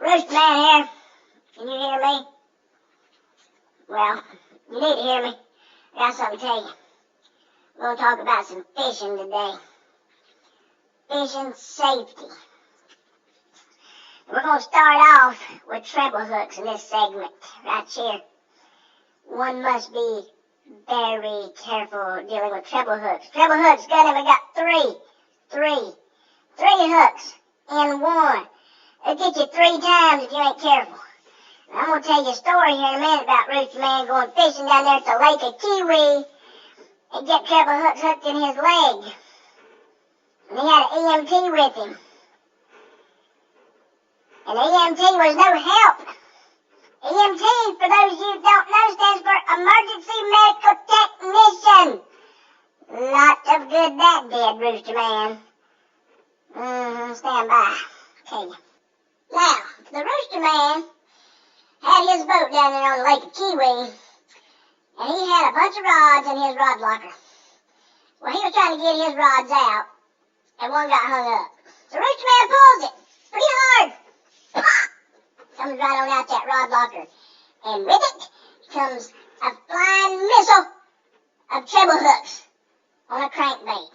RoosterMan here. Can you hear me? Well, you need to hear me. I got something to tell you. We're going to talk about some fishing today. Fishing safety. We're going to start off with treble hooks in this segment right here. One must be very careful dealing with treble hooks. Treble hooks, got him. We got three hooks in one. It'll get you 3 times if you ain't careful. And I'm going to tell you a story here in a minute about RoosterMan going fishing down there at the Lake of Kiwi and get treble hooks hooked in his leg. And he had an EMT with him. And EMT was no help. EMT, for those of you who don't know, stands for Emergency Medical Technician. Lot of good that did, RoosterMan. Stand by. Okay. Now, the RoosterMan had his boat down there on the Lake of Kiwi, and he had a bunch of rods in his rod locker. Well, he was trying to get his rods out, and one got hung up. So RoosterMan pulls it pretty hard. Pop! Comes right on out that rod locker. And with it comes a flying missile of treble hooks on a crankbait.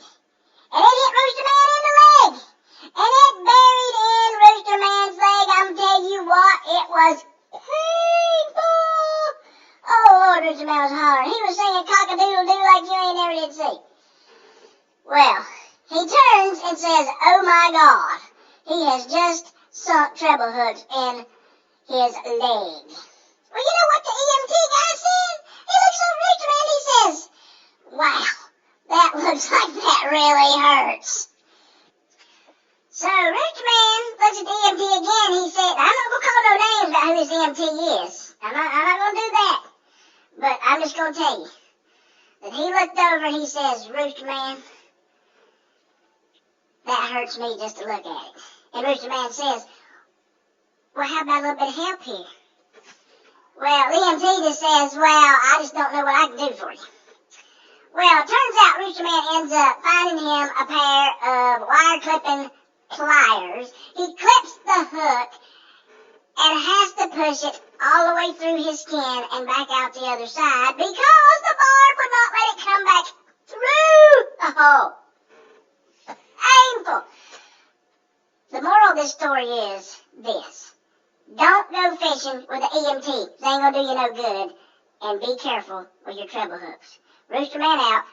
And it hit RoosterMan in the leg. And it buried in RoosterMan's leg. I'm telling you what, it was painful. Oh, Lord, RoosterMan was hollering. He was singing cock-a-doodle-doo like you ain't never did see. Well, he turns and says, oh my God, he has just sunk treble hooks in his leg. Well, you know what the EMT guy said? He looks over RoosterMan and he says, wow, that looks like that really hurts. So RoosterMan looks at the EMT again. He said, I'm not going to call no names about who this EMT is. I'm not going to do that. But I'm just going to tell you that he looked over and he says, RoosterMan, that hurts me just to look at it. And RoosterMan says, well, how about a little bit of help here? Well, EMT just says, well, I just don't know what I can do for you. Well, it turns out RoosterMan ends up finding him a pair of wire clipping pliers. He clips the hook and has to push it all the way through his skin and back out the other side because the barb would not let it come back through the hole. Painful. The moral of this story is this. Don't go fishing with an EMT. They ain't gonna do you no good. And be careful with your treble hooks. RoosterMan out.